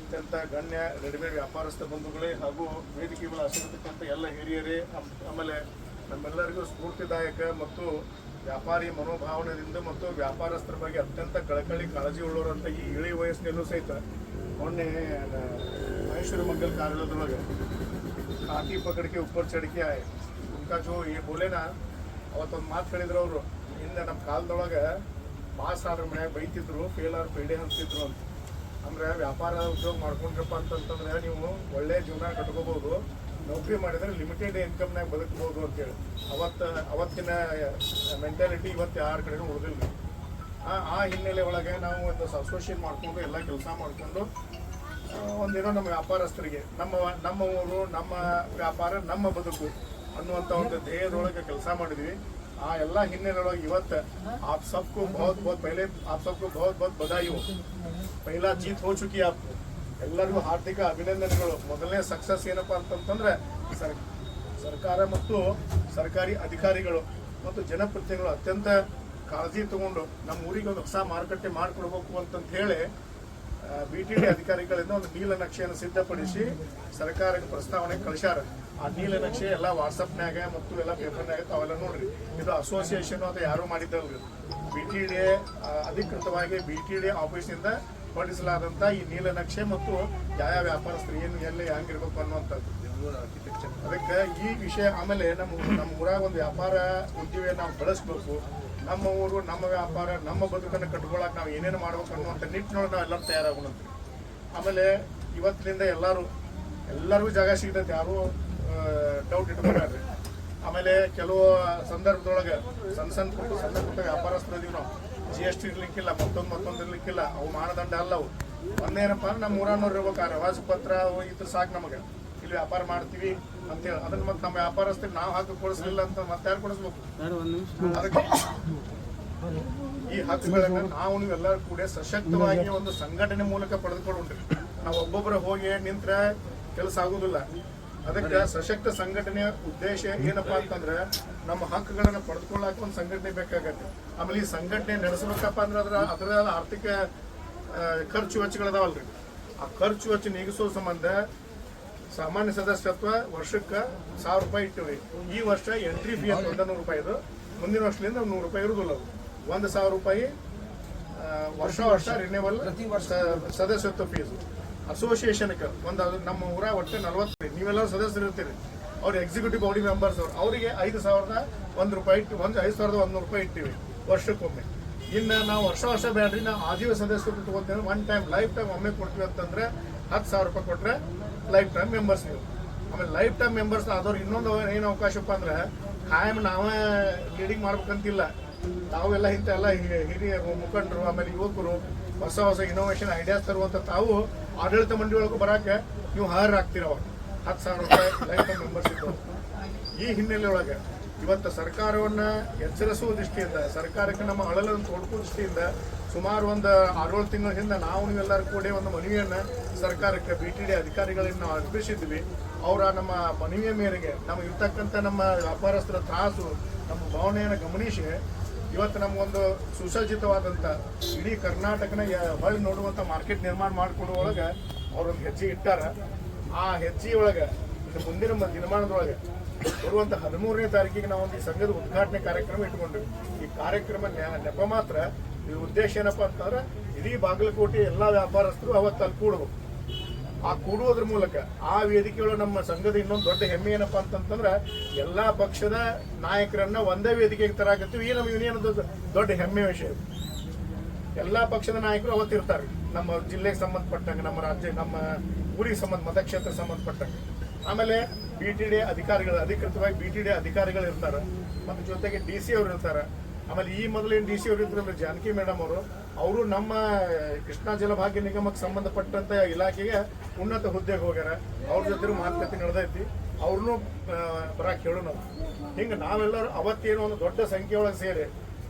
ಅತ್ಯಂತ ಗಣ್ಯ ರೆಡಿಮೇಡ್ ವ್ಯಾಪಾರಸ್ಥ ಬಂಧುಗಳೇ ಹಾಗೂ ವೇದಿಕೆ ಮೇಲೆ ಹಸಿರತಕ್ಕಂಥ ಎಲ್ಲ ಹಿರಿಯರೇ, ಆಮೇಲೆ ನಮ್ಮೆಲ್ಲರಿಗೂ ಸ್ಫೂರ್ತಿದಾಯಕ ಮತ್ತು ವ್ಯಾಪಾರಿ ಮನೋಭಾವನೆಯಿಂದ ಮತ್ತು ವ್ಯಾಪಾರಸ್ಥರ ಬಗ್ಗೆ ಅತ್ಯಂತ ಕಳಕಳಿ ಕಾಳಜಿ ಉಳ್ಳೋರಂಥ ಈ ಇಳಿ ವಯಸ್ಸಿನಲ್ಲೂ ಸಹಿತ ಮೊನ್ನೆ ಮಹೇಶ್ವರಿ ಮಂಗಲ್ ಕಾರ್ಯಾಲಯದೊಳಗೆ ಕಾಕಿ ಪಕಡಿಕೆ ಉಪ್ಪರ್ ಚಡಿಕೆ ಉನ್ಕಾ ಜೋ ಈ ಬೋಲೆನಾ ಅವತ್ತೊಂದು ಮಾತು ಹೇಳಿದ್ರು ಅವರು. ಹಿಂದೆ ನಮ್ಮ ಕಾಲದೊಳಗೆ ಪಾಸ್ ಆದ್ರ ಮನ್ಯಾಗ ಬೈತಿದ್ರು, ಫೇಲ್ ಆರ್ ಪೇಡೆ ಅಂತಿದ್ರು ಅಂತ. ಅಂದ್ರೆ ವ್ಯಾಪಾರ ಉದ್ಯೋಗ ಮಾಡ್ಕೊಂಡ್ರಪ್ಪ ಅಂತಂತಂದ್ರೆ ನೀವು ಒಳ್ಳೆ ಜೀವನ ಕಟ್ಕೋಬಹುದು, ನೌಕರಿ ಮಾಡಿದ್ರೆ ಲಿಮಿಟೆಡ್ ಇನ್ಕಮ್ನಾಗ ಬದುಕಬಹುದು ಅಂತೇಳಿ ಅವತ್ತಿನ ಮೆಂಟಾಲಿಟಿ ಇವತ್ತು ಯಾರ ಕಡೆನೂ ಉಳಿದಿಲ್ಲ. ಆ ಹಿನ್ನೆಲೆ ಒಳಗೆ ನಾವು ಒಂದು ಅಸೋಸಿಯೇಷನ್ ಮಾಡ್ಕೊಂಡು ಎಲ್ಲ ಕೆಲಸ ಮಾಡಿಕೊಂಡು ಒಂದೇನೋ ನಮ್ಮ ವ್ಯಾಪಾರಸ್ಥರಿಗೆ ನಮ್ಮ ಊರು, ನಮ್ಮ ವ್ಯಾಪಾರ, ನಮ್ಮ ಬದುಕು ಅನ್ನುವಂಥ ಒಂದು ಧ್ಯೇಯದೊಳಗೆ ಕೆಲಸ ಮಾಡಿದ್ವಿ. ಆ ಎಲ್ಲ ಹಿನ್ನೆಲೆಯೊಳಗೆ ಇವತ್ತು आप सबको बहुत बहुत बधाई हो. पहला जीत हो चुकी है आपको. ಎಲ್ಲರಿಗೂ ಹಾರ್ದಿಕ ಅಭಿನಂದನೆಗಳು. ಮೊದಲನೇ ಸಕ್ಸಸ್ ಏನಪ್ಪಾ ಅಂತಂತಂದ್ರೆ ಸರ್ಕಾರ ಮತ್ತು ಸರ್ಕಾರಿ ಅಧಿಕಾರಿಗಳು ಮತ್ತು ಜನಪ್ರತಿನಿಧಿಗಳು ಅತ್ಯಂತ ಕಾಳಜಿ ತಗೊಂಡು ನಮ್ಮ ಊರಿಗೆ ಒಂದು ಹೊಸ ಮಾರುಕಟ್ಟೆ ಮಾಡಿಕೊಡ್ಬೇಕು ಅಂತಂತ ಹೇಳಿ BTD ಅಧಿಕಾರಿಗಳಿಂದ ಒಂದು ನೀಲನಕ್ಷೆಯನ್ನು ಸಿದ್ಧಪಡಿಸಿ ಸರ್ಕಾರಕ್ಕೆ ಪ್ರಸ್ತಾವನೆ ಕಳಿಸ್ಯಾರ. ಆ ನೀಲನಕ್ಷೆ ಎಲ್ಲ ವಾಟ್ಸಪ್ನ್ಯಾಗ ಮತ್ತು ಎಲ್ಲ ಪೇಪರ್ನಾಗ ತಾವೆಲ್ಲ ನೋಡ್ರಿ. ಇದು ಅಸೋಸಿಯೇಷನ್ ಅಂತ ಯಾರು ಮಾಡಿದ್ದಲ್ರಿ, BTD ಅಧಿಕೃತವಾಗಿ BTD ಆಫೀಸಿಂದ ಹೊರಡಿಸಲಾದಂಥ ಈ ನೀಲನಕ್ಷೆ ಮತ್ತು ಯಾವ ವ್ಯಾಪಾರಸ್ಥರು ಏನು ಎಲ್ಲಿ ಹೆಂಗಿರ್ಬೇಕು ಅನ್ನುವಂಥದ್ದು. ಅದಕ್ಕೆ ಈ ವಿಷಯ ಆಮೇಲೆ ನಮ್ಮ ಊರಾಗ ಒಂದು ವ್ಯಾಪಾರ ಉದ್ಯೋಗ ನಾವು ಬೆಳೆಸ್ಬೇಕು, ನಮ್ಮ ಊರು, ನಮ್ಮ ವ್ಯಾಪಾರ, ನಮ್ಮ ಬದುಕನ್ನು ಕಟ್ಕೊಳಕ್ಕೆ ನಾವು ಏನೇನು ಮಾಡ್ಬೇಕು ಅನ್ನುವಂಥ ನಿಟ್ಟಿನೊಳಗೆ ನಾವು ಎಲ್ಲರೂ ತಯಾರಾಗೋಣಂತ. ಆಮೇಲೆ ಇವತ್ತಿನಿಂದ ಎಲ್ಲರಿಗೂ ಜಾಗ ಸಿಗ್ತೈತೆ, ಯಾರು ಡೌಟ್ ಇಟ್ಕೊಳ್ರಿ. ಆಮೇಲೆ ಕೆಲವು ಸಂದರ್ಭದೊಳಗೆ ಸಣ್ಣ ಪುಟ್ಟ ವ್ಯಾಪಾರಸ್ಥರು ಇದೀವಿ ನಾವು. GST ಇರ್ಲಿಕ್ಕಿಲ್ಲ, ಮತ್ತೊಂದು ಇರ್ಲಿಕ್ಕಿಲ್ಲ, ಅವು ಮಾನದಂಡ ಅಲ್ಲ. ಅವು ಒಂದೇನಪ್ಪ ಅಂದ್ರೆ ನಮ್ಮ ಊರನ್ನವ್ರು ಇರ್ಬೇಕು, ರವಾಜ್ ಪತ್ರ ಇದ್ರ ಸಾಕು ನಮಗೆ, ಇಲ್ಲಿ ವ್ಯಾಪಾರ ಮಾಡ್ತೀವಿ ಅಂತೇಳಿ. ಅದನ್ನ ಮತ್ತೆ ನಮ್ಮ ವ್ಯಾಪಾರಸ್ಥರಿಗೆ ನಾವು ಹಾಕಿ ಕೊಡಿಸ್ಲಿಲ್ಲ ಅಂತ ಮತ್ತೆ ಯಾರು ಕೊಡಿಸ್ಬೇಕು? ಅದಕ್ಕೆ ಈ ಹಕ್ಕುಗಳನ್ನ ನಾವು ನೀವೆಲ್ಲರೂ ಕೂಡ ಸಶಕ್ತವಾಗಿ ಒಂದು ಸಂಘಟನೆ ಮೂಲಕ ಪಡೆದುಕೊಳ್ಳುಂಡ್ರಿ. ನಾವು ಒಬ್ಬೊಬ್ಬರ ಹೋಗಿ ನಿಂತ್ರೆ ಕೆಲಸ ಆಗುದಿಲ್ಲ. ಅದಕ್ಕೆ ಸಶಕ್ತ ಸಂಘಟನೆಯ ಉದ್ದೇಶ ಏನಪ್ಪಾ ಅಂತಂದ್ರೆ ನಮ್ಮ ಹಕ್ಕುಗಳನ್ನ ಪಡೆದುಕೊಳ್ಳಾಕ ಒಂದು ಸಂಘಟನೆ ಬೇಕಾಗತ್ತೆ. ಆಮೇಲೆ ಈ ಸಂಘಟನೆ ನಡೆಸಬೇಕಪ್ಪ ಅಂದ್ರೆ ಅದರ ಆರ್ಥಿಕ ಖರ್ಚು ವೆಚ್ಚಗಳದಾವಲ್ರಿ, ಆ ಖರ್ಚು ವೆಚ್ಚ ನೀಗಿಸೋ ಸಂಬಂಧ ಸಾಮಾನ್ಯ ಸದಸ್ಯತ್ವ ವರ್ಷಕ್ಕೆ 1000 ರೂಪಾಯಿ ಇಟ್ಟಿವಿ. ಈ ವರ್ಷ ಎಂಟ್ರಿ ಫೀ ಅಂತ 100 ರೂಪಾಯಿ ಇದು, ಮುಂದಿನ ವರ್ಷದಿಂದ 100 ರೂಪಾಯಿ ಇರುದಿಲ್ಲ. 1000 ರೂಪಾಯಿ ವರ್ಷ ರಿನ್ಯೂವಲ್ ಸದಸ್ಯತ್ವ ಫೀಸ್. ಅಸೋಸಿಯೇಷನ್ಗೆ ಒಂದು ನಮ್ಮ ಊರ ಒಟ್ಟು 40 ನೀವೆಲ್ಲರೂ ಸದಸ್ಯರು ಇರ್ತೀರಿ. ಅವ್ರು ಎಕ್ಸಿಕ್ಯೂಟಿವ್ ಬಾಡಿ ಮೆಂಬರ್ಸ್ ಅವ್ರಿಗೆ 5,001 ರೂಪಾಯಿ ಇಟ್ಟು 5,100 ರೂಪಾಯಿ ಇಟ್ಟಿವಿ ವರ್ಷಕ್ಕೊಮ್ಮೆ. ಇನ್ನು ನಾವು ವರ್ಷ ಬೇಡ್ರಿ, ನಾವು ಆಜೀವ ಸದಸ್ಯರು ತಗೋತೇವೆ. ಲೈಫ್ ಟೈಮ್ ಒಮ್ಮೆ ಕೊಡ್ತೀವಿ ಅಂತಂದ್ರೆ 10,000 ರೂಪಾಯಿ ಕೊಟ್ರೆ ಲೈಫ್ ಟೈಮ್ ಮೆಂಬರ್ಸ್ ನೀವು. ಆಮೇಲೆ ಲೈಫ್ ಟೈಮ್ ಮೆಂಬರ್ಸ್ ಆದವ್ರು ಇನ್ನೊಂದು ಏನು ಅವಕಾಶಪ್ಪ ಅಂದ್ರೆ ಕಾಯಂ ನಾವೇ ಲೀಡಿಂಗ್ ಮಾಡ್ಬೇಕಂತಿಲ್ಲ. ತಾವೆಲ್ಲ ಇಂಥೆಲ್ಲ ಹಿರಿಯ ಮುಖಂಡರು, ಆಮೇಲೆ ಯುವಕರು ಹೊಸ ಇನ್ನೋವೇಷನ್ ಐಡಿಯಾಸ್ ತರುವಂತ ತಾವು ಆಡಳಿತ ಮಂಡಳಿಯೊಳಗೂ ಬರಾಕೆ ನೀವು ಹಾಜರಾಗ್ತೀರ. ಅವಾಗ 10,000 ರೂಪಾಯಿ ಲೈಫ್ ಟೈಮ್ ಮೆಂಬರ್ಸ್ ಇದ್ದು. ಈ ಹಿನ್ನೆಲೆಯೊಳಗೆ ಇವತ್ತು ಸರ್ಕಾರವನ್ನ ಎಚ್ಚರಿಸುವ ದೃಷ್ಟಿಯಿಂದ, ಸರ್ಕಾರಕ್ಕೆ ನಮ್ಮ ಅಳಲನ್ನು ತೋಡ್ಕೋ ದೃಷ್ಟಿಯಿಂದ ಸುಮಾರು ಒಂದು 6-7 ತಿಂಗಳ ಹಿಂದೆ ನಾವು ನೀವೆಲ್ಲರೂ ಕೂಡ ಒಂದು ಮನವಿಯನ್ನ ಸರ್ಕಾರಕ್ಕೆ BTD ಅಧಿಕಾರಿಗಳಿಂದ ನಾವು ಅರ್ಪಿಸಿದ್ವಿ. ಅವರ ನಮ್ಮ ಮನವಿಯ ಮೇರೆಗೆ ನಮಗೆ ಇರ್ತಕ್ಕಂಥ ನಮ್ಮ ವ್ಯಾಪಾರಸ್ಥರ ತ್ರಾಸು, ನಮ್ಮ ಭಾವನೆಯನ್ನು ಗಮನಿಸಿ ಇವತ್ತು ನಮಗೊಂದು ಸುಸಜ್ಜಿತವಾದಂಥ ಇಡೀ ಕರ್ನಾಟಕನ ಹೊಳ್ಳಿ ನೋಡುವಂಥ ಮಾರ್ಕೆಟ್ ನಿರ್ಮಾಣ ಮಾಡಿಕೊಡುವೊಳಗೆ ಅವರೊಂದು ಹೆಜ್ಜೆ ಇಟ್ಟಾರ. ಆ ಹೆಜ್ಜೆಯೊಳಗೆ ಇದು ಮುಂದಿನ ದಿನಮಾನದೊಳಗೆ ಬರುವಂಥ 13ನೇ ತಾರೀಕಿಗೆ ನಾವು ಒಂದು ಈ ಸಂಘದ ಉದ್ಘಾಟನೆ ಕಾರ್ಯಕ್ರಮ ಇಟ್ಕೊಂಡ್ವಿ. ಈ ಕಾರ್ಯಕ್ರಮ ನೆಪ ಮಾತ್ರ. ಈ ಉದ್ದೇಶ ಏನಪ್ಪಾ ಅಂತಂದ್ರೆ ಇಡೀ ಬಾಗಲಕೋಟೆ ಎಲ್ಲ ವ್ಯಾಪಾರಸ್ಥರು ಅವತ್ತು ಅಲ್ಲಿ ಕೂಡಬೇಕು. ಆ ಕೂಡುವುದ್ರ ಮೂಲಕ ಆ ವೇದಿಕೆಯೊಳಗೆ ನಮ್ಮ ಸಂಘದ ಇನ್ನೊಂದು ದೊಡ್ಡ ಹೆಮ್ಮೆ ಏನಪ್ಪಾ ಅಂತಂತಂದ್ರೆ ಎಲ್ಲಾ ಪಕ್ಷದ ನಾಯಕರನ್ನ ಒಂದೇ ವೇದಿಕೆಗೆ ತರಾಕತ್ತೀವಿ. ಈ ನಮ್ಮ ಯೂನಿಯನ್ ದೊಡ್ಡ ಹೆಮ್ಮೆ ವಿಷಯ. ಎಲ್ಲಾ ಪಕ್ಷದ ನಾಯಕರು ಅವತ್ತಿರ್ತಾರೆ, ನಮ್ಮ ಜಿಲ್ಲೆಗೆ ಸಂಬಂಧಪಟ್ಟಂಗೆ, ನಮ್ಮ ರಾಜ್ಯ, ನಮ್ಮ ಊರಿಗೆ ಮತಕ್ಷೇತ್ರ ಸಂಬಂಧಪಟ್ಟಂಗೆ. ಆಮೇಲೆ BTD ಅಧಿಕಾರಿಗಳು, ಅಧಿಕೃತವಾಗಿ BTD ಅಧಿಕಾರಿಗಳು ಇರ್ತಾರೆ, ಮತ್ತು ಜೊತೆಗೆ DC ಅವರು ಇರ್ತಾರೆ. ಆಮೇಲೆ ಈ ಮೊದಲೇನು DC ಅವರು ಇರ್ತಾರೆ ಜಾನಕಿ ಮೇಡಮ್ ಅವರು ನಮ್ಮ ಕೃಷ್ಣಾ ಜಲಭಾಗ್ಯ ನಿಗಮಕ್ಕೆ ಸಂಬಂಧಪಟ್ಟಂತ ಇಲಾಖೆಗೆ ಉನ್ನತ ಹುದ್ದೆಗೆ ಹೋಗ್ಯಾರ. ಅವ್ರ ಜೊತೆ ಮಾತುಕತೆ ನಡೆದೈತಿ. ಅವ್ರನ್ನೂ ಬರಾಕ್ ಹೇಳೋಣ. ಹಿಂಗೆ ನಾವೆಲ್ಲರೂ ಅವತ್ತೇನೋ ಒಂದು ದೊಡ್ಡ ಸಂಖ್ಯೆ ಒಳಗೆ ಸೇರಿ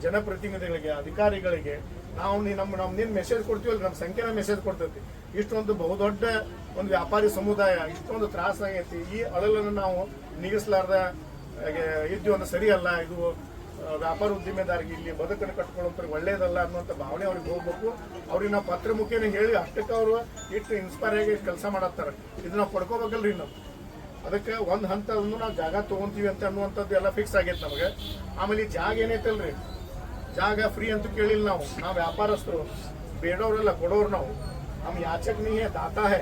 ಜನಪ್ರತಿನಿಧಿಗಳಿಗೆ, ಅಧಿಕಾರಿಗಳಿಗೆ ನಾವು ನಮ್ದೇನು ಮೆಸೇಜ್ ಕೊಡ್ತೀವಲ್ಲ, ನಮ್ಮ ಸಂಖ್ಯೆನ ಮೆಸೇಜ್ ಕೊಡ್ತೈತಿ. ಇಷ್ಟೊಂದು ಬಹುದೊಡ್ಡ ಒಂದು ವ್ಯಾಪಾರಿ ಸಮುದಾಯ ಇಷ್ಟೊಂದು ತ್ರಾಸಾಗೈತಿ. ಈ ಅಳಲನ್ನು ನಾವು ನಿಗಿಸಲಾರ್ದ ಇದ್ದು ಒಂದು ಸರಿಯಲ್ಲ. ಇದು ವ್ಯಾಪಾರ ಉದ್ದಿಮೆದಾರಿಗೆ ಇಲ್ಲಿ ಬದುಕನ್ನು ಕಟ್ಕೊಳ್ಳೋಂಥ ಒಳ್ಳೇದಲ್ಲ ಅನ್ನುವಂಥ ಭಾವನೆ ಅವ್ರಿಗೆ ಹೋಗ್ಬೇಕು. ಅವ್ರಿಗೆ ನಾವು ಪತ್ರ ಮುಖೇನ ಹೇಳಿ ಅಷ್ಟಕ್ಕೆ ಅವರು ಇಟ್ಟು ಇನ್ಸ್ಪೈರ್ ಆಗಿ ಕೆಲಸ ಮಾಡತ್ತಾರೆ. ಇದು ನಾವು ಪಡ್ಕೋಬೇಕಲ್ರಿ ನಾವು. ಅದಕ್ಕೆ ಒಂದು ಹಂತವನ್ನು ನಾವು ಜಾಗ ತೊಗೊಂತೀವಿ ಅಂತ ಅನ್ನುವಂಥದ್ದು ಎಲ್ಲ ಫಿಕ್ಸ್ ಆಗೈತೆ ನಮಗೆ. ಆಮೇಲೆ ಈ ಜಾಗ ಏನೈತಲ್ರಿ, ಜಾಗ ಫ್ರೀ ಅಂತ ಕೇಳಿಲ್ಲ ನಾವು ವ್ಯಾಪಾರಸ್ಥರು, ಬೇಡೋರೆಲ್ಲ ಕೊಡೋರು ನಾವು. हम याचक नहीं है, दाता है.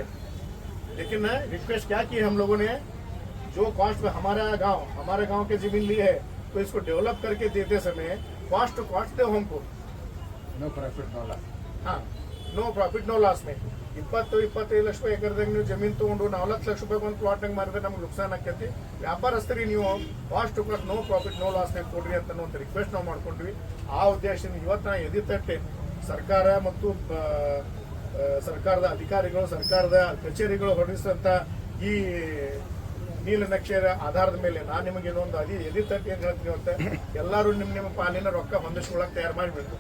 लेकिन रिक्वेस्ट क्या की हम लोगों ने, जो कॉस्ट हमारे गांव के जमीन ली है तो इसको डेवलप करके देते समय कॉस्ट दे हमको. No profit no loss. हाँ, नो प्रॉफिट नो लाಸ್ में 20-25 ಲಕ್ಷ ರೂಪಾಯಿ ಎಕರೆದಾಗ ನೀವು ಜಮೀನು ತೊಗೊಂಡು 40 ಲಕ್ಷ ರೂಪಾಯಿ ಒಂದು ಪ್ಲಾಟ್ನಾಗ ಮಾರಿದ್ರೆ ನಮ್ಗೆ ನುಕ್ಸಾನ್ ಆಕೈತಿ. ವ್ಯಾಪಾರಸ್ಥರಿಗೆ ನೀವು ಕಾಸ್ಟ್ ನೋ ಪ್ರಾಫಿಟ್ ನೋ ಲಾಸ್ನಾಗ ಕೊಡ್ರಿ ಅಂತ ಒಂದು ರಿಕ್ವೆಸ್ಟ್ ನಾವು ಮಾಡ್ಕೊಂಡ್ವಿ. ಆ ಉದ್ದೇಶದಿಂದ ಇವತ್ತು ನಾವು ಎದಿ ತಟ್ಟೆ ಸರ್ಕಾರ ಮತ್ತು ಸರ್ಕಾರದ ಅಧಿಕಾರಿಗಳು, ಸರ್ಕಾರದ ಕಚೇರಿಗಳು ಹೊರಡಿಸಿದಂಥ ಈ ನೀಲನಕ್ಷೆಯ ಆಧಾರದ ಮೇಲೆ ನಾನು ನಿಮಗೆ ಇನ್ನೊಂದು ಎದಿ ತಟ್ಟಿ ಏನು ಹೇಳ್ತೀನಿ ಅಂತ, ಎಲ್ಲರೂ ನಿಮ್ಮ ಪಾಲಿನ ರೊಕ್ಕ ಹೊಂದಿಸ್ಕೊಳಕ್ಕೆ ತಯಾರು ಮಾಡಿಬಿಡ್ತು.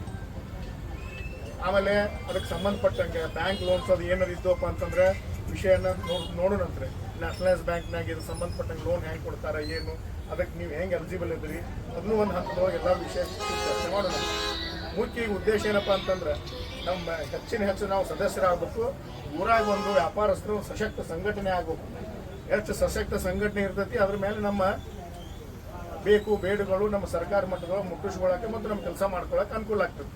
ಆಮೇಲೆ ಅದಕ್ಕೆ ಸಂಬಂಧಪಟ್ಟಂಗೆ ಬ್ಯಾಂಕ್ ಲೋನ್ಸ್ ಅದು ಏನಾರು ಇದ್ದಪ್ಪ ಅಂತಂದ್ರೆ ವಿಷಯನ ನೋಡೋಣಂತ್ರಿ. ನ್ಯಾಷನಲೈಸ್ ಬ್ಯಾಂಕ್ನಾಗ ಇದು ಸಂಬಂಧಪಟ್ಟಂಗೆ ಲೋನ್ ಹೆಂಗೆ ಕೊಡ್ತಾರೆ, ಏನು ಅದಕ್ಕೆ ನೀವು ಹೆಂಗೆ ಎಲಿಜಿಬಲ್ ಇದ್ರಿ, ಅದನ್ನೂ ಒಂದು ಹಂತದೊಳಗೆ ಎಲ್ಲ ವಿಷಯ ಚರ್ಚೆ ಮಾಡೋಣ. ಮುಖ್ಯ ಉದ್ದೇಶ ಏನಪ್ಪ ಅಂತಂದ್ರೆ ನಮ್ಮ ಹೆಚ್ಚು ನಾವು ಸದಸ್ಯರಾಗಬೇಕು. ಊರಾಗ ಒಂದು ವ್ಯಾಪಾರಸ್ಥರು ಸಶಕ್ತ ಸಂಘಟನೆ ಆಗಬೇಕು. ಹೆಚ್ಚು ಸಶಕ್ತ ಸಂಘಟನೆ ಇರ್ತೈತಿ, ಅದ್ರ ಮೇಲೆ ನಮ್ಮ ಬೇಡುಗಳು ನಮ್ಮ ಸರ್ಕಾರ ಮಟ್ಟದೊಳಗೆ ಮುಟ್ಟಿಸ್ಕೊಳ್ಳೋಕೆ ಮತ್ತು ನಮ್ಮ ಕೆಲಸ ಮಾಡ್ಕೊಳಕ್ಕೆ ಅನುಕೂಲ ಆಗ್ತದೆ.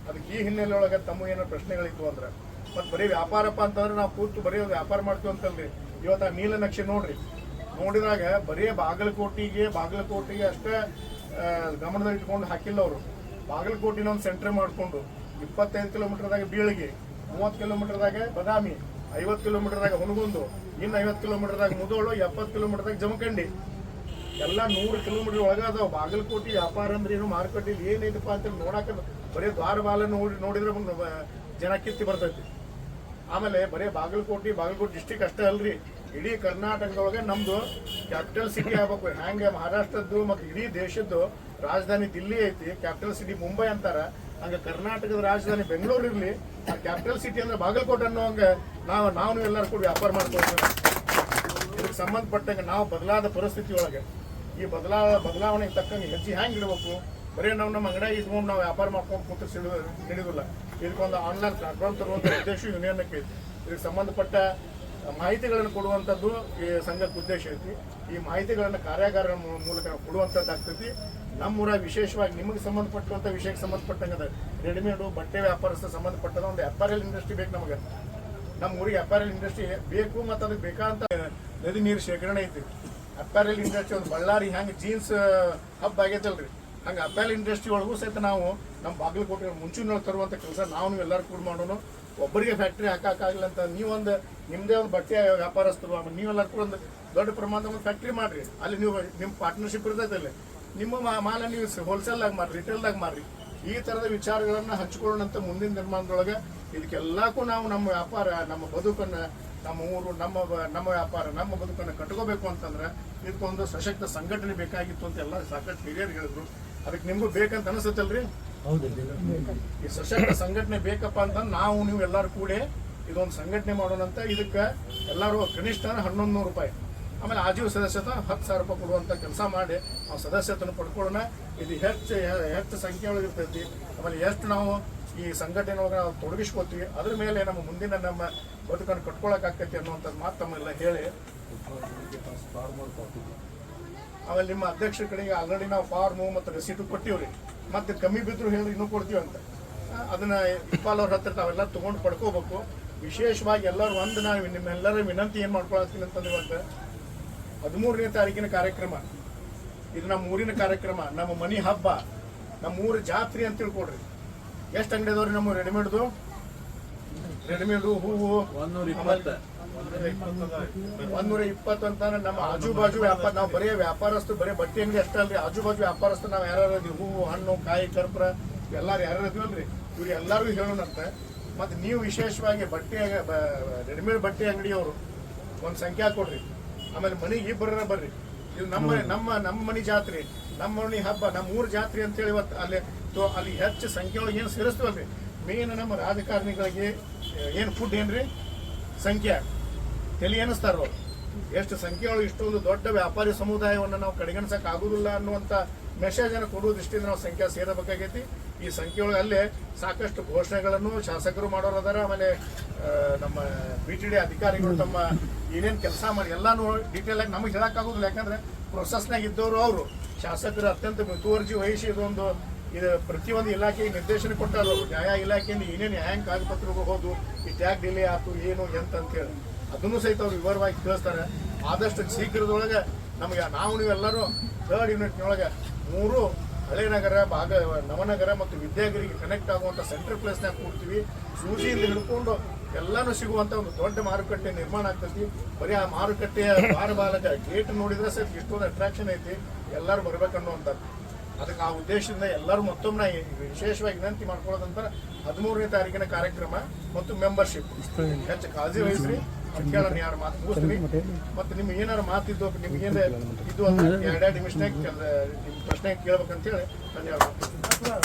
ಅದಕ್ಕೆ ಈ ಹಿನ್ನೆಲೆ ಒಳಗೆ ತಮ್ಮ ಏನೋ ಪ್ರಶ್ನೆಗಳಿತ್ತು ಅಂದ್ರೆ, ಮತ್ತು ಬರೀ ವ್ಯಾಪಾರಪ್ಪ ಅಂತಂದ್ರೆ ನಾವು ಕೂತು ಬರೀ ವ್ಯಾಪಾರ ಮಾಡ್ತೀವಿ ಅಂತಲ್ರಿ. ಇವತ್ತು ನೀಲನಕ್ಷೆ ನೋಡಿದಾಗ ಬರೀ ಬಾಗಲಕೋಟಿಗೆ ಅಷ್ಟೇ ಗಮನದಲ್ಲಿ ಇಟ್ಕೊಂಡು ಹಾಕಿಲ್ಲ ಅವರು. ಬಾಗಲಕೋಟಿನ ಒಂದು ಸೆಂಟರ್ ಮಾಡಿಕೊಂಡು 25 ಕಿಲೋಮೀಟರ್ದಾಗ ಬೀಳಿಗೆ, 30 ಕಿಲೋಮೀಟರ್ದಾಗ ಬದಾಮಿ, 50 ಕಿಲೋಮೀಟರ್ದಾಗ ಹುನಗುಂದು, ಇನ್ನು 50 ಕಿಲೋಮೀಟರ್ದಾಗ ಮುದೋಳು, 70 ಕಿಲೋಮೀಟರ್ದಾಗ ಜಮಖಂಡಿ, ಎಲ್ಲ 100 ಕಿಲೋಮೀಟರ್ ಒಳಗಾದವು. ಬಾಗಲಕೋಟೆ ವ್ಯಾಪಾರ ಅಂದ್ರೆ ಏನು, ಮಾರುಕಟ್ಟೆಯಲ್ಲಿ ಏನೈತಪ್ಪ ಅಂತ ನೋಡಕ್ಕೆ ಬರೀ ದ್ವಾರ ನೋಡಿದ್ರೆ ಜನ ಕಿತ್ತಿ ಬರ್ತೈತಿ. ಆಮೇಲೆ ಬರೀ ಬಾಗಲಕೋಟೆ ಡಿಸ್ಟಿಕ್ ಅಷ್ಟೇ ಅಲ್ರಿ, ಇಡೀ ಕರ್ನಾಟಕದೊಳಗೆ ನಮ್ದು ಕ್ಯಾಪಿಟಲ್ ಸಿಟಿ ಆಗ್ಬೇಕು. ಹ್ಯಾಂಗೆ ಮಹಾರಾಷ್ಟ್ರದ್ದು ಮತ್ತು ಇಡೀ ದೇಶದ್ದು ರಾಜಧಾನಿ ದಿಲ್ಲಿ ಐತಿ, ಕ್ಯಾಪಿಟಲ್ ಸಿಟಿ ಮುಂಬೈ ಅಂತಾರ, ಹಂಗೆ ಕರ್ನಾಟಕದ ರಾಜಧಾನಿ ಬೆಂಗಳೂರು ಇರಲಿ, ಆ ಕ್ಯಾಪಿಟಲ್ ಸಿಟಿ ಅಂದ್ರೆ ಬಾಗಲಕೋಟೆ ಅನ್ನೋ ಹಂಗೆ ನಾವು ಎಲ್ಲರೂ ಕೂಡ ವ್ಯಾಪಾರ ಮಾಡ್ಕೊಳ್ತೀವಿ. ಇದಕ್ಕೆ ಸಂಬಂಧಪಟ್ಟಂಗೆ ನಾವು ಬದಲಾದ ಪರಿಸ್ಥಿತಿ ಒಳಗೆ ಈ ಬದಲಾವಣೆಗೆ ತಕ್ಕಂಗೆ ಹೆಜ್ಜೆ ಹ್ಯಾಂಗೆ ಇಡಬೇಕು. ಬರೀ ನಮ್ಮ ಅಂಗಡಿಯಾಗಿ ಇಟ್ಕೊಂಡು ನಾವು ವ್ಯಾಪಾರ ಮಾಡ್ಕೊಂಡು ಕೂತು ಹಿಡಿದಿಲ್ಲ. ಇದಕ್ಕೊಂದು ಆನ್ಲೈನ್ ಪ್ಲಾಟ್ಫಾರ್ಮ್ ತರುವಂಥ ಉದ್ದೇಶ ಯೂನಿಯನ್ಗೆ. ಇದಕ್ಕೆ ಸಂಬಂಧಪಟ್ಟ ಮಾಹಿತಿಗಳನ್ನು ಕೊಡುವಂಥದ್ದು ಈ ಸಂಘಕ್ಕೆ ಉದ್ದೇಶ ಐತಿ. ಈ ಮಾಹಿತಿಗಳನ್ನು ಕಾರ್ಯಾಗಾರ ಮೂಲಕ ನಾವು ಕೊಡುವಂಥದ್ದು ಆಗ್ತೈತಿ. ನಮ್ಮೂರಾಗ ವಿಶೇಷವಾಗಿ ನಿಮಗೆ ಸಂಬಂಧಪಟ್ಟಂಥ ವಿಷಯಕ್ಕೆ ಸಂಬಂಧಪಟ್ಟಂಗೆ ರೆಡಿಮೇಡು ಬಟ್ಟೆ ವ್ಯಾಪಾರಕ್ಕೆ ಸಂಬಂಧಪಟ್ಟದ ಒಂದು ಅಪ್ಯಾರಲ್ ಇಂಡಸ್ಟ್ರಿ ಬೇಕು ನಮಗೆ. ನಮ್ಮ ಊರಿಗೆ ಅಪ್ಯಾರಲ್ ಇಂಡಸ್ಟ್ರಿ ಬೇಕು, ಮತ್ತು ಅದಕ್ಕೆ ಬೇಕಾದಂಥ ನದಿ ನೀರು ಶೇಖರಣೆ ಐತಿ. ಅಪ್ಯಾರಲ್ ಇಂಡಸ್ಟ್ರಿ ಒಂದು ಬಳ್ಳಾರಿ ಹ್ಯಾಂಗೆ ಜೀನ್ಸ್ ಹಬ್ ಆಗೈತಲ್ರಿ, ಹಂಗೆ ಅಪ್ಯಾರಲ್ ಇಂಡಸ್ಟ್ರಿ ಒಳಗೂ ಸಹಿತ ನಾವು ನಮ್ಮ ಬಾಗಲಕೋಟೆ ಮುಂಚೂಣಿಯೊಳಗೆ ತರುವಂಥ ಕೆಲಸ ನಾವು ಎಲ್ಲರೂ ಕೂಡ ಮಾಡೋಣ. ಒಬ್ಬರಿಗೆ ಫ್ಯಾಕ್ಟ್ರಿ ಹಾಕೋಕ್ಕಾಗಲ್ಲ ಅಂತ ನೀವೊಂದು ನಿಮ್ಮದೇ ಒಂದು ಬಟ್ಟೆ ವ್ಯಾಪಾರಸ್ಥರು, ಆಮೇಲೆ ನೀವೆಲ್ಲರೂ ಕೂಡ ಒಂದು ದೊಡ್ಡ ಪ್ರಮಾಣದ ಒಂದು ಫ್ಯಾಕ್ಟ್ರಿ ಮಾಡಿರಿ. ಅಲ್ಲಿ ನೀವು ನಿಮ್ಮ ಪಾರ್ಟ್ನರ್ಶಿಪ್ ಇರ್ತೈತಲ್ಲ, ನಿಮ್ಮ ಮಾಲ ನೀವು ಹೋಲ್ಸೇಲ್ದಾಗ ಮಾರ್ರಿ, ರಿಟೇಲ್ದಾಗ ಮಾರ್ರಿ. ಈ ಥರದ ವಿಚಾರಗಳನ್ನು ಹಂಚ್ಕೊಳ್ಳೋಣಂತ ಮುಂದಿನ ನಿರ್ಮಾಣದೊಳಗೆ ಇದಕ್ಕೆಲ್ಲಕ್ಕೂ ನಾವು ನಮ್ಮ ವ್ಯಾಪಾರ, ನಮ್ಮ ಬದುಕನ್ನು, ನಮ್ಮ ಊರು, ನಮ್ಮ ವ್ಯಾಪಾರ, ನಮ್ಮ ಬದುಕನ್ನು ಕಟ್ಕೋಬೇಕು ಅಂತಂದ್ರೆ ಇದಕ್ಕೊಂದು ಸಶಕ್ತ ಸಂಘಟನೆ ಬೇಕಾಗಿತ್ತು ಅಂತ ಎಲ್ಲ ಸಾಕಷ್ಟು ಹಿರಿಯರು ಹೇಳಿದ್ರು. ಅದಕ್ಕೆ ನಿಮಗೂ ಬೇಕಂತ ಅನಿಸುತ್ತಲ್ರಿ? ಈ ಸಶಕ್ತ ಸಂಘಟನೆ ಬೇಕಪ್ಪ ಅಂತ ನೀವು ಎಲ್ಲರೂ ಕೂಡ ಇದೊಂದು ಸಂಘಟನೆ ಮಾಡೋಣಂತ. ಇದಕ್ಕೆ ಎಲ್ಲರೂ ಕನಿಷ್ಠ 1100 ರೂಪಾಯಿ, ಆಮೇಲೆ ಆಜೀವ ಸದಸ್ಯತೆ 10,000 ರೂಪಾಯಿ ಕೊಡುವಂಥ ಕೆಲಸ ಮಾಡಿ ನಾವು ಸದಸ್ಯತೆಯನ್ನು ಪಡ್ಕೊಳ್ಳೋಣ. ಇದು ಹೆಚ್ಚು ಸಂಖ್ಯೆ ಒಳಗೆ ಇರ್ತೈತಿ. ಆಮೇಲೆ ಎಷ್ಟು ನಾವು ಈ ಸಂಘಟನೆ ಒಳಗೆ ನಾವು ತೊಡಗಿಸ್ಕೋತೀವಿ, ಅದ್ರ ಮೇಲೆ ನಮ್ಮ ಮುಂದಿನ ನಮ್ಮ ಬದುಕನ್ನು ಕಟ್ಕೊಳಕ್ಕಾಗ್ತೈತಿ ಅನ್ನುವಂಥದ್ದು ಮಾತು ತಮ್ಮೆಲ್ಲ ಹೇಳಿ, ಆಮೇಲೆ ನಿಮ್ಮ ಅಧ್ಯಕ್ಷರ ಕಡೆಗೆ ಆಲ್ರೆಡಿ ನಾವು ಫಾರ್ಮು ಮತ್ತು ರೆಸಿಟು ಕೊಟ್ಟಿವ್ರಿ. ಮತ್ತೆ ಕಮ್ಮಿ ಬಿದ್ದರೂ ಹೇಳಿ ಇನ್ನೂ ಕೊಡ್ತೀವಿ ಅಂತ. ಅದನ್ನ ಇಕ್ಬಾಲ್ ಅವ್ರ ಹತ್ರ ತಾವೆಲ್ಲ ತೊಗೊಂಡು ಪಡ್ಕೋಬೇಕು. ವಿಶೇಷವಾಗಿ ಎಲ್ಲರೂ ನಾವು ನಿಮ್ಮೆಲ್ಲರ ವಿನಂತಿ ಏನು ಮಾಡ್ಕೊಳ್ತೀನಿ ಅಂತಂದ್ರೆ, ಇವತ್ತು 13ನೇ ತಾರೀಕಿನ ಕಾರ್ಯಕ್ರಮ, ಇದು ನಮ್ಮ ಊರಿನ ಕಾರ್ಯಕ್ರಮ, ನಮ್ಮ ಮನಿ ಹಬ್ಬ, ನಮ್ಮ ಊರ ಜಾತ್ರೆ ಅಂತ ತಿಳ್ಕೊಡ್ರಿ. ಎಷ್ಟು ಅಂಗಡಿ ಅದಾವ್ರಿ ನಮ್ಮ ರೆಡಿಮೇಡು ಹೂವು 120 ಅಂತ. ನಮ್ಮ ಆಜು ಬಾಜು ವ್ಯಾಪಾರ, ನಾವು ಬರೀ ವ್ಯಾಪಾರಸ್ಥರು ಬರೀ ಬಟ್ಟೆ ಅಂಗಡಿ ಅಷ್ಟೇ ಅಲ್ರಿ, ಆಜು ಬಾಜು ವ್ಯಾಪಾರಸ್ಥರು ನಾವು ಯಾರು ಹೂವು, ಹಣ್ಣು, ಕಾಯಿ, ಕರ್ಪೂರ ಎಲ್ಲರೂ ಯಾರು ಇದೀವಲ್ರಿ, ಇವ್ರು ಎಲ್ಲರಿಗೂ ಹೇಳೋಣಂತ. ಮತ್ತು ನೀವು ವಿಶೇಷವಾಗಿ ರೆಡಿಮೇಡ್ ಬಟ್ಟೆ ಅಂಗಡಿಯವರು ಒಂದು ಸಂಖ್ಯೆ ಕೊಡ್ರಿ. ಆಮೇಲೆ ಮನೆಗೆ ಇಬ್ಬರ ಬರ್ರಿ. ಇದು ನಮ್ಮ ಮನೆ ಜಾತ್ರೆ, ನಮ್ಮ ಮನೆ ಹಬ್ಬ, ನಮ್ಮ ಊರ ಜಾತ್ರೆ ಅಂತೇಳಿ ಇವತ್ತು ಅಲ್ಲಿ ಹೆಚ್ಚು ಸಂಖ್ಯೆ ಒಳಗೆ ಏನು ಸೇರಿಸ್ತೀವಲ್ರಿ. ಮೇನ್ ನಮ್ಮ ರಾಜಕಾರಣಿಗಳಿಗೆ ಏನು ಫುಡ್ ಏನ್ರಿ ಸಂಖ್ಯೆ ತಲೆ ಏನಿಸ್ತಾರ ಅವ್ರು, ಎಷ್ಟು ಸಂಖ್ಯೆಯೊಳಗೆ ಇಷ್ಟೊಂದು ದೊಡ್ಡ ವ್ಯಾಪಾರಿ ಸಮುದಾಯವನ್ನು ನಾವು ಕಡೆಗಣಿಸಕ್ಕೆ ಆಗುದಿಲ್ಲ ಅನ್ನುವಂಥ ಮೆಸೇಜನ್ನು ಕೊಡುವ ದೃಷ್ಟಿಯಿಂದ ನಾವು ಸಂಖ್ಯೆ ಸೇರಬೇಕಾಗೈತಿ. ಈ ಸಂಖ್ಯೆಯೊಳಗೆ ಅಲ್ಲೇ ಸಾಕಷ್ಟು ಘೋಷಣೆಗಳನ್ನು ಶಾಸಕರು ಮಾಡೋರು ಅದಾರ. ಆಮೇಲೆ ನಮ್ಮ BTD ಅಧಿಕಾರಿಗಳು ತಮ್ಮ ಏನೇನು ಕೆಲಸ ಮಾಡಿ ಎಲ್ಲಾನು ಡೀಟೇಲ್ ಆಗಿ ನಮಗೆ ಹೇಳಕ್ಕಾಗೋದಿಲ್ಲ. ಯಾಕಂದ್ರೆ ಪ್ರೊಸೆಸ್ನಾಗ ಇದ್ದವರು ಅವರು ಶಾಸಕರು ಅತ್ಯಂತ ಮುತುವರ್ಜಿ ವಹಿಸಿ ಇದು ಪ್ರತಿಯೊಂದು ಇಲಾಖೆಗೆ ನಿರ್ದೇಶನ ಕೊಟ್ಟಾರ. ನ್ಯಾಯ ಇಲಾಖೆಯಿಂದ ಏನೇನು ಹ್ಯಾಂಗ್ ಕಾಗದಪತ್ರಗಳು ಹೋದು ಈ ಟ್ಯಾಗ್ ಡಿಲೇ ಆಯ್ತು ಏನು ಅಂತೇಳಿ ಅದನ್ನು ಸಹಿತ ಅವ್ರು ವಿವರವಾಗಿ ತಿಳಿಸ್ತಾರೆ. ಆದಷ್ಟು ಶೀಘ್ರದೊಳಗೆ ನಮಗೆ ನೀವೆಲ್ಲರೂ 3rd ಯೂನಿಟ್ನೊಳಗೆ 3 ಹಳೆ ನಗರ ನವನಗರ ಮತ್ತು ವಿದ್ಯಾಗಿರಿಗೆ ಕನೆಕ್ಟ್ ಆಗುವಂಥ ಸೆಂಟ್ರಲ್ ಪ್ಲೇಸ್ನಾಗ ಕೂಡ್ತೀವಿ. ಸೂಜಿಯಿಂದ ಹಿಡ್ಕೊಂಡು ಎಲ್ಲಾನು ಸಿಗುವಂಥ ಒಂದು ದೊಡ್ಡ ಮಾರುಕಟ್ಟೆ ನಿರ್ಮಾಣ ಆಗ್ತೈತಿ. ಬರೀ ಆ ಮಾರುಕಟ್ಟೆಯ ಬಾಲಕ ಗೇಟ್ ನೋಡಿದ್ರೆ ಸಹಿತ ಇಷ್ಟೊಂದು ಅಟ್ರಾಕ್ಷನ್ ಐತಿ, ಎಲ್ಲರೂ ಬರ್ಬೇಕನ್ನುವಂಥದ್ದು. ಅದಕ್ಕೆ ಆ ಉದ್ದೇಶದಿಂದ ಎಲ್ಲರೂ ಮತ್ತೊಮ್ಮೆ ವಿಶೇಷವಾಗಿ ವಿನಂತಿ ಮಾಡ್ಕೊಳ್ಳೋದಂತ 13ನೇ ತಾರೀಕಿನ ಕಾರ್ಯಕ್ರಮ ಮತ್ತು ಮೆಂಬರ್ಶಿಪ್ ಹೆಚ್ಚು ಕಾಳಜಿ ವಹಿಸ್ರಿ. ಕೇಳೋಣ ಯಾರು ಮಾತು ಮುಗಿಸ್ತೀನಿ. ಮತ್ತು ನಿಮ್ಗೆ ಏನಾರು ಮಾತಿದ್ದು ನಿಮ್ಗೇನು ಇದು 2 ನಿಮಿಷನಾಗ ನಿಮ್ಮ ಪ್ರಶ್ನೆ ಕೇಳ್ಬೇಕಂತೇಳಿ ಧನ್ಯವಾದ.